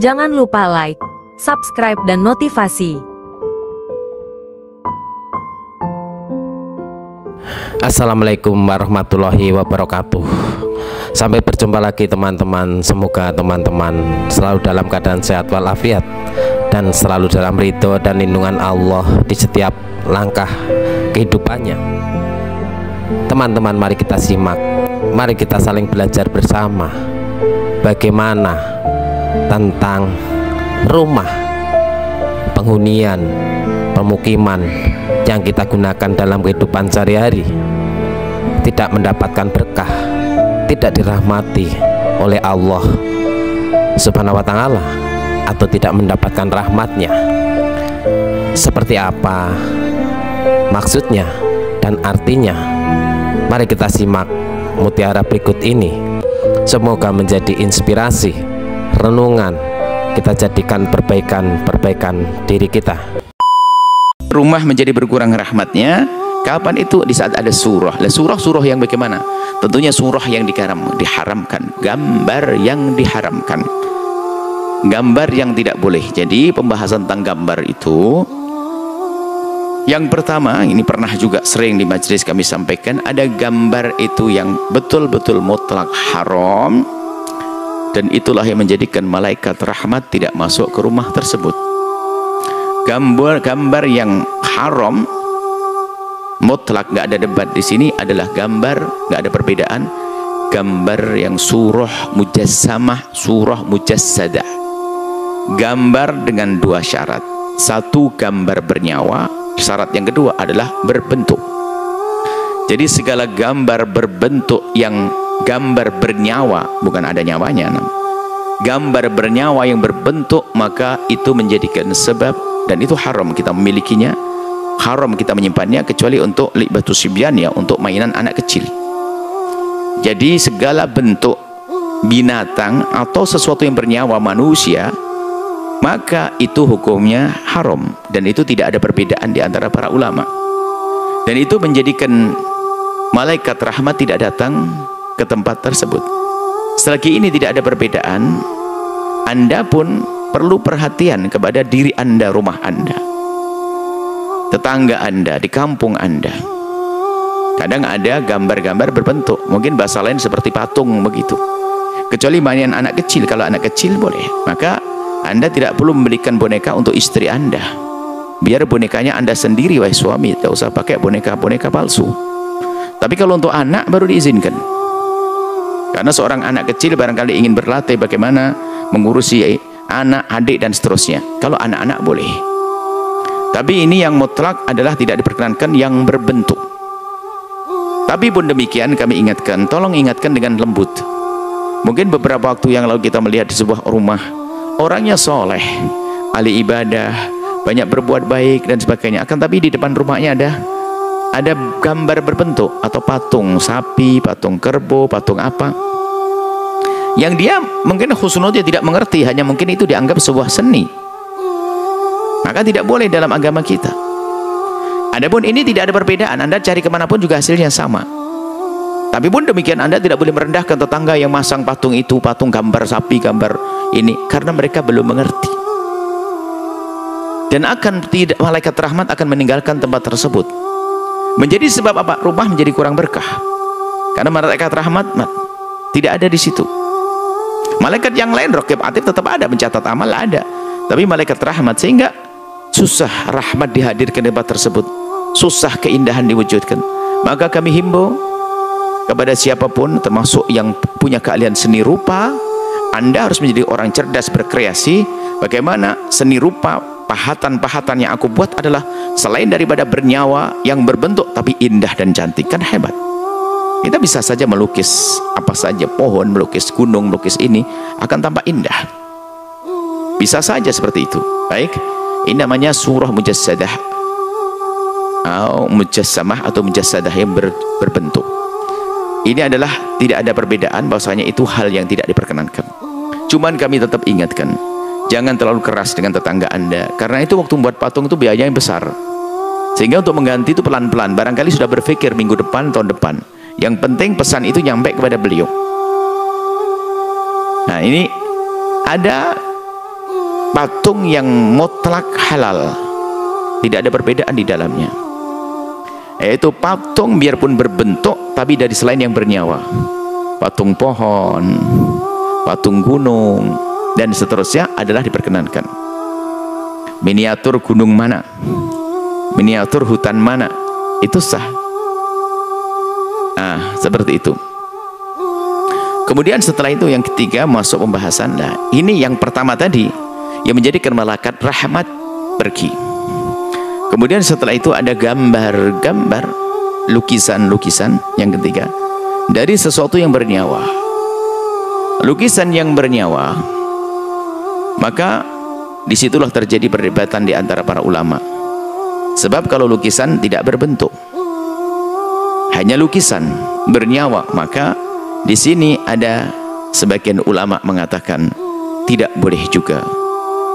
Jangan lupa like, subscribe dan notifikasi. Assalamualaikum warahmatullahi wabarakatuh. Sampai berjumpa lagi teman-teman. Semoga teman-teman selalu dalam keadaan sehat walafiat dan selalu dalam ridho dan lindungan Allah di setiap langkah kehidupannya. Teman-teman, mari kita simak, mari kita saling belajar bersama bagaimana tentang rumah, penghunian, pemukiman yang kita gunakan dalam kehidupan sehari-hari tidak mendapatkan berkah, tidak dirahmati oleh Allah Subhanahu wa Ta'ala, atau tidak mendapatkan rahmatnya. Seperti apa maksudnya dan artinya? Mari kita simak mutiara berikut ini. Semoga menjadi inspirasi, renungan, kita jadikan perbaikan diri kita. Rumah menjadi berkurang rahmatnya kapan? Itu di saat ada surah. Surah yang bagaimana? Tentunya surah yang diharamkan, gambar yang diharamkan, gambar yang tidak boleh. Jadi pembahasan tentang gambar itu, yang pertama, ini pernah juga sering di majelis kami sampaikan, ada gambar itu yang betul-betul mutlak haram, dan itulah yang menjadikan malaikat rahmat tidak masuk ke rumah tersebut. Gambar yang haram mutlak, nggak ada debat di sini, adalah gambar, nggak ada perbedaan, gambar yang surah mujassamah, surah mujassadah. Gambar dengan dua syarat: satu, gambar bernyawa; syarat yang kedua adalah berbentuk. Jadi segala gambar berbentuk yang gambar bernyawa, bukan ada nyawanya, gambar bernyawa yang berbentuk, maka itu menjadikan sebab, dan itu haram kita memilikinya, haram kita menyimpannya, kecuali untuk libatus sibyan, ya, untuk mainan anak kecil. Jadi segala bentuk binatang atau sesuatu yang bernyawa manusia, maka itu hukumnya haram, dan itu tidak ada perbedaan di antara para ulama. Dan itu menjadikan malaikat rahmat tidak datang ke tempat tersebut. Selagi ini tidak ada perbedaan, Anda pun perlu perhatian kepada diri Anda, rumah Anda, tetangga Anda, di kampung Anda. Kadang ada gambar-gambar berbentuk, mungkin bahasa lain seperti patung begitu. Kecuali mainan anak kecil. Kalau anak kecil boleh, maka Anda tidak perlu membelikan boneka untuk istri Anda. Biar bonekanya Anda sendiri, wahai suami, tidak usah pakai boneka-boneka palsu. Tapi kalau untuk anak baru diizinkan. Karena seorang anak kecil barangkali ingin berlatih bagaimana mengurusi anak, adik, dan seterusnya. Kalau anak-anak boleh. Tapi ini yang mutlak adalah tidak diperkenankan yang berbentuk. Tapi pun demikian kami ingatkan, tolong ingatkan dengan lembut. Mungkin beberapa waktu yang lalu kita melihat di sebuah rumah, orangnya soleh, ahli ibadah, banyak berbuat baik dan sebagainya, akan tapi di depan rumahnya ada gambar berbentuk atau patung sapi, patung kerbau, patung apa, yang dia mungkin husnudnya tidak mengerti, hanya mungkin itu dianggap sebuah seni, maka tidak boleh dalam agama kita. Adapun ini tidak ada perbedaan, Anda cari kemanapun juga hasilnya sama. Tapi pun demikian Anda tidak boleh merendahkan tetangga yang masang patung itu, patung gambar sapi, gambar ini, karena mereka belum mengerti. Dan malaikat rahmat akan meninggalkan tempat tersebut. Menjadi sebab apa? Rumah menjadi kurang berkah. Karena malaikat rahmat tidak ada di situ. Malaikat yang lain, raqib atid, tetap ada, mencatat amal ada. Tapi malaikat rahmat, sehingga susah rahmat dihadirkan di tempat tersebut, susah keindahan diwujudkan. Maka kami himbau kepada siapapun, termasuk yang punya keahlian seni rupa, Anda harus menjadi orang cerdas berkreasi. Bagaimana seni rupa, pahatan-pahatan yang aku buat adalah selain daripada bernyawa, yang berbentuk tapi indah dan cantik. Kan hebat. Kita bisa saja melukis apa saja, pohon, melukis gunung, melukis ini, akan tampak indah. Bisa saja seperti itu. Baik, ini namanya surah mujassadah, atau mujassamah, atau mujassadah yang berbentuk. Ini adalah tidak ada perbedaan, bahwasanya itu hal yang tidak diperkenankan. Cuman kami tetap ingatkan, jangan terlalu keras dengan tetangga Anda, karena itu waktu membuat patung itu biayanya besar. Sehingga untuk mengganti itu pelan-pelan. Barangkali sudah berpikir minggu depan, tahun depan. Yang penting pesan itu nyampe kepada beliau. Nah, ini ada patung yang mutlak halal, tidak ada perbedaan di dalamnya, yaitu patung biarpun berbentuk tapi dari selain yang bernyawa, patung pohon, patung gunung dan seterusnya adalah diperkenankan. Miniatur gunung mana, miniatur hutan mana, itu sah. Nah, seperti itu. Kemudian setelah itu yang ketiga masuk pembahasan. Nah, ini yang pertama tadi yang menjadikan malaikat rahmat pergi. Kemudian setelah itu ada gambar-gambar, lukisan-lukisan yang ketiga dari sesuatu yang bernyawa. Lukisan yang bernyawa, maka disitulah terjadi perdebatan di antara para ulama. Sebab kalau lukisan tidak berbentuk, hanya lukisan bernyawa, maka di sini ada sebagian ulama mengatakan tidak boleh juga.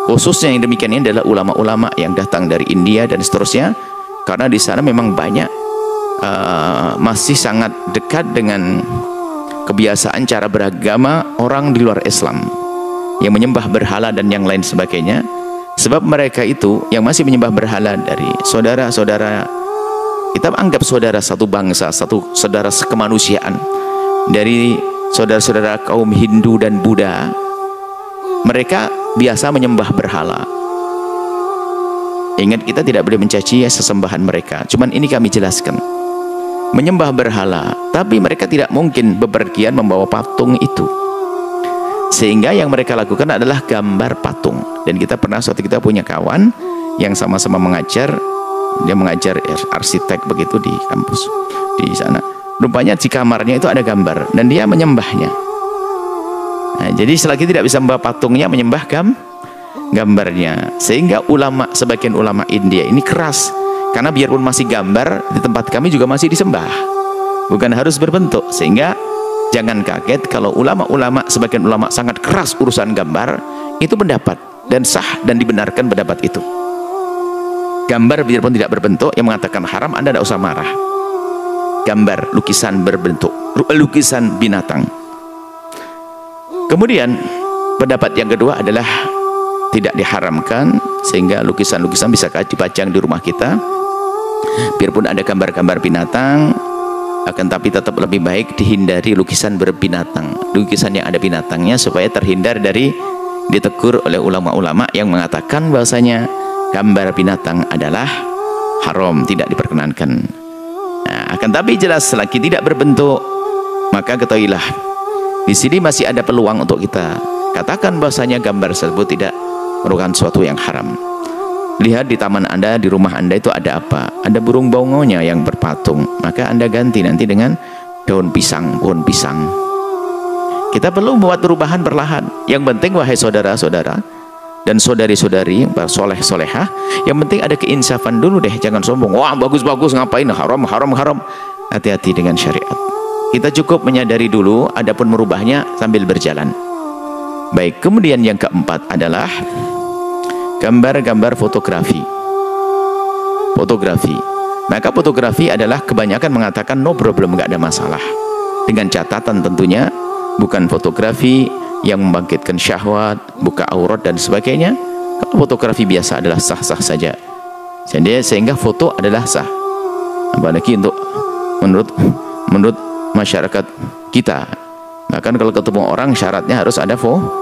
Khususnya yang demikian ini adalah ulama-ulama yang datang dari India dan seterusnya, karena di sana memang banyak masih sangat dekat dengan kebiasaan cara beragama orang di luar Islam yang menyembah berhala dan yang lain sebagainya. Sebab mereka itu yang masih menyembah berhala dari saudara-saudara, kita anggap saudara satu bangsa, satu saudara sekemanusiaan, dari saudara-saudara kaum Hindu dan Buddha, mereka biasa menyembah berhala. Ingat, kita tidak boleh mencaci sesembahan mereka, cuman ini kami jelaskan. Menyembah berhala, tapi mereka tidak mungkin bepergian membawa patung itu, sehingga yang mereka lakukan adalah gambar patung. Dan kita pernah, suatu kita punya kawan yang sama-sama mengajar, dia mengajar arsitek begitu di kampus di sana. Rupanya di kamarnya itu ada gambar dan dia menyembahnya. Nah, jadi selagi tidak bisa membawa patungnya, menyembah gambarnya. Sehingga ulama, sebagian ulama India ini keras, karena biarpun masih gambar, di tempat kami juga masih disembah, bukan harus berbentuk. Sehingga jangan kaget kalau ulama-ulama, sebagian ulama sangat keras urusan gambar, itu pendapat dan sah dan dibenarkan pendapat itu. Gambar biarpun tidak berbentuk, yang mengatakan haram, Anda tidak usah marah. Gambar, lukisan berbentuk, lukisan binatang. Kemudian pendapat yang kedua adalah tidak diharamkan, sehingga lukisan-lukisan bisa dipajang di rumah kita, biarpun ada gambar-gambar binatang, akan tapi tetap lebih baik dihindari lukisan berbinatang, lukisan yang ada binatangnya, supaya terhindar dari ditegur oleh ulama-ulama yang mengatakan bahwasanya gambar binatang adalah haram, tidak diperkenankan. Nah, akan tapi jelas selagi tidak berbentuk, maka ketahuilah di sini masih ada peluang untuk kita katakan bahwasanya gambar tersebut tidak merupakan sesuatu yang haram. Lihat di taman Anda, di rumah Anda itu ada apa? Ada burung bongonya yang berpatung, maka Anda ganti nanti dengan daun pisang, pohon pisang. Kita perlu membuat perubahan perlahan. Yang penting wahai saudara-saudara dan saudari-saudari soleh solehah, yang penting ada keinsafan dulu deh, jangan sombong. Wah bagus-bagus, ngapain haram. Hati-hati dengan syariat. Kita cukup menyadari dulu, adapun merubahnya sambil berjalan. Baik, kemudian yang keempat adalah gambar-gambar fotografi. Maka fotografi adalah kebanyakan mengatakan no problem, nggak ada masalah, dengan catatan tentunya bukan fotografi yang membangkitkan syahwat, buka aurat dan sebagainya. Kalau fotografi biasa adalah sah-sah saja. Jadi sehingga foto adalah sah. Apalagi untuk menurut masyarakat kita. Bahkan kalau ketemu orang syaratnya harus ada foto.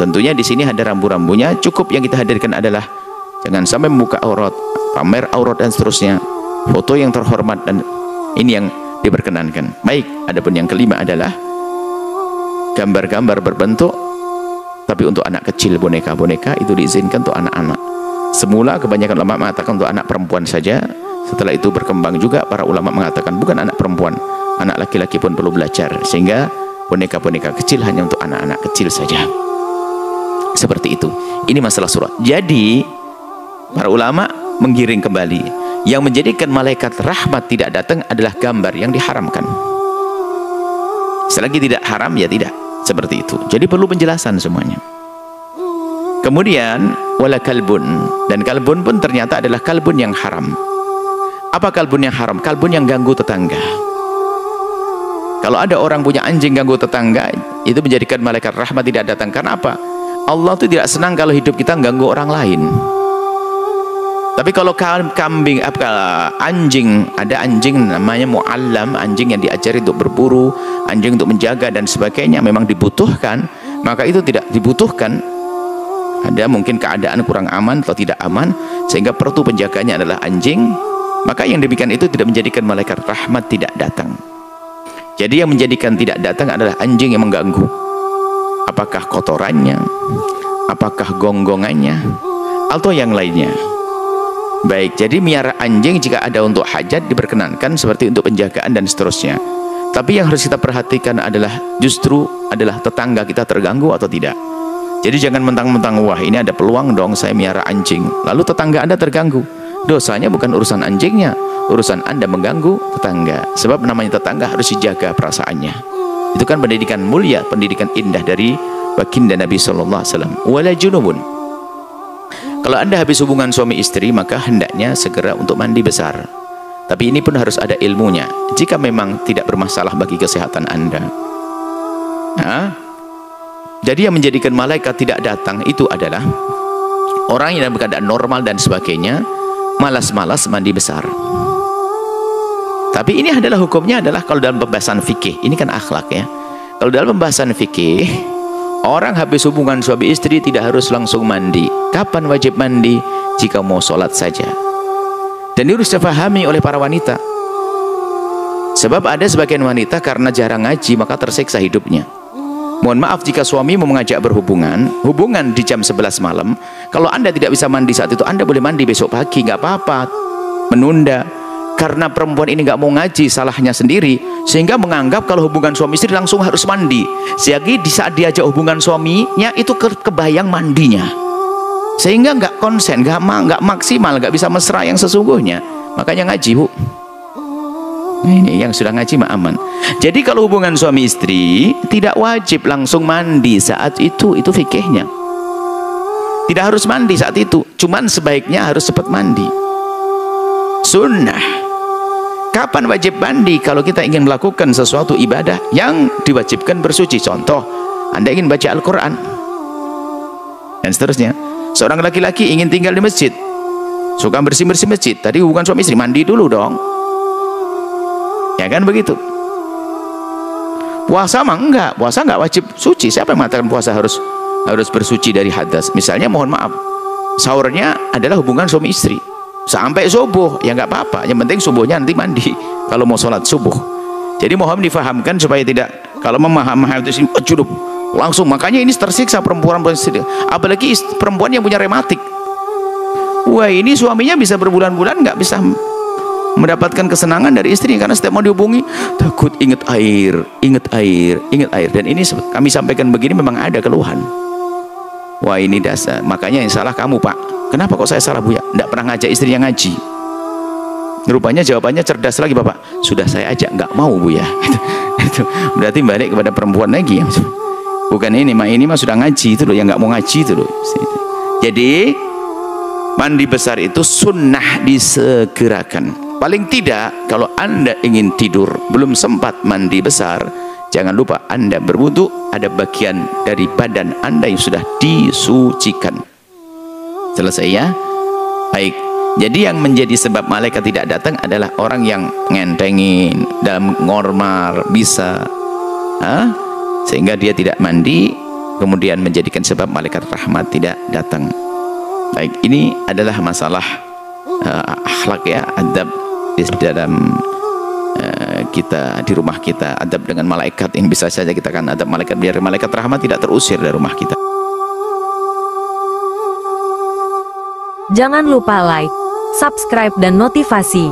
Tentunya di sini ada rambu-rambunya. Cukup yang kita hadirkan adalah jangan sampai membuka aurat, pamer aurat dan seterusnya. Foto yang terhormat, dan ini yang diperkenankan. Baik, adapun yang kelima adalah gambar-gambar berbentuk tapi untuk anak kecil, boneka-boneka itu diizinkan untuk anak-anak. Semula kebanyakan ulama mengatakan untuk anak perempuan saja. Setelah itu berkembang juga para ulama mengatakan bukan anak perempuan, anak laki-laki pun perlu belajar, sehingga boneka-boneka kecil hanya untuk anak-anak kecil saja. Seperti itu. Ini masalah surat. Jadi para ulama menggiring kembali, yang menjadikan malaikat rahmat tidak datang adalah gambar yang diharamkan. Selagi tidak haram ya tidak, seperti itu. Jadi perlu penjelasan semuanya. Kemudian wala kalbun, dan kalbun pun ternyata adalah kalbun yang haram. Apa kalbun yang haram? Kalbun yang ganggu tetangga. Kalau ada orang punya anjing ganggu tetangga, itu menjadikan malaikat rahmat tidak datang. Karena apa? Allah tuh tidak senang kalau hidup kita ganggu orang lain. Tapi kalau kambing, anjing, ada anjing namanya mu'allam, anjing yang diajari untuk berburu, anjing untuk menjaga dan sebagainya, memang dibutuhkan, maka itu tidak dibutuhkan. Ada mungkin keadaan kurang aman atau tidak aman, sehingga perlu penjaganya adalah anjing, maka yang demikian itu tidak menjadikan malaikat rahmat tidak datang. Jadi yang menjadikan tidak datang adalah anjing yang mengganggu. Apakah kotorannya, apakah gonggongannya, atau yang lainnya. Baik, jadi miara anjing jika ada untuk hajat diperkenankan, seperti untuk penjagaan dan seterusnya. Tapi yang harus kita perhatikan adalah justru adalah tetangga kita terganggu atau tidak. Jadi jangan mentang-mentang, wah ini ada peluang dong saya miara anjing, lalu tetangga Anda terganggu. Dosanya bukan urusan anjingnya, urusan Anda mengganggu tetangga. Sebab namanya tetangga harus dijaga perasaannya. Itu kan pendidikan mulia, pendidikan indah dari baginda Nabi SAW. Wala junubun. Kalau Anda habis hubungan suami istri, maka hendaknya segera untuk mandi besar. Tapi ini pun harus ada ilmunya. Jika memang tidak bermasalah bagi kesehatan Anda. Jadi yang menjadikan malaikat tidak datang itu adalah orang yang dalam keadaan normal dan sebagainya, malas-malas mandi besar. Tapi ini adalah hukumnya adalah kalau dalam pembahasan fikih, ini kan akhlak ya. Kalau dalam pembahasan fikih, orang habis hubungan suami istri tidak harus langsung mandi. Kapan wajib mandi? Jika mau sholat saja. Dan ini harus dipahami oleh para wanita. Sebab ada sebagian wanita karena jarang ngaji maka tersiksa hidupnya. Mohon maaf jika suami mau mengajak hubungan di jam 11 malam, kalau Anda tidak bisa mandi saat itu, Anda boleh mandi besok pagi, nggak apa-apa, menunda. Karena perempuan ini nggak mau ngaji, salahnya sendiri, sehingga menganggap kalau hubungan suami istri langsung harus mandi. Sehingga di saat diajak hubungan suaminya itu kebayang mandinya, sehingga nggak konsen, nggak maksimal, nggak bisa mesra yang sesungguhnya. Makanya ngaji, Bu. Ini yang sudah ngaji mah aman. Jadi kalau hubungan suami istri tidak wajib langsung mandi saat itu fikihnya. Tidak harus mandi saat itu, cuman sebaiknya harus cepat mandi. Sunnah. Kapan wajib mandi? Kalau kita ingin melakukan sesuatu ibadah yang diwajibkan bersuci. Contoh, Anda ingin baca Al-Quran dan seterusnya. Seorang laki-laki ingin tinggal di masjid, suka bersih-bersih masjid, tadi hubungan suami istri, mandi dulu dong. Ya kan begitu. Puasa mah enggak, puasa enggak wajib suci. Siapa yang mengatakan puasa harus bersuci dari hadas? Misalnya mohon maaf, sahurnya adalah hubungan suami istri sampai subuh, ya enggak apa-apa. Yang penting subuhnya nanti mandi kalau mau sholat subuh. Jadi mohon difahamkan supaya tidak, kalau memahami itu junub langsung. Makanya ini tersiksa perempuan istri, apalagi perempuan yang punya rematik. Wah, ini suaminya bisa berbulan-bulan nggak bisa mendapatkan kesenangan dari istri karena setiap mau dihubungi takut ingat air. Dan ini kami sampaikan begini memang ada keluhan. Wah, ini dasar. Makanya yang salah kamu, Pak. Kenapa kok saya salah, Bu ya? Tidak pernah ngajak istrinya ngaji. Rupanya jawabannya cerdas lagi, Bapak. Sudah saya ajak, nggak mau, Bu ya. Itu berarti balik kepada perempuan lagi. Bukan ini mah sudah ngaji itu loh, yang nggak mau ngaji itu loh. Jadi mandi besar itu sunnah disegerakan. Paling tidak kalau Anda ingin tidur belum sempat mandi besar, jangan lupa Anda berwudu, ada bagian dari badan Anda yang sudah disucikan. Selesai ya? Baik. Jadi yang menjadi sebab malaikat tidak datang adalah orang yang ngentengin dalam ngormar bisa, sehingga dia tidak mandi, kemudian menjadikan sebab malaikat rahmat tidak datang. Baik, ini adalah masalah akhlak ya, adab di dalam kita di rumah kita, adab dengan malaikat. Ini bisa saja kita kan adab malaikat biar malaikat rahmat tidak terusir dari rumah kita. Jangan lupa like, subscribe dan notifikasi.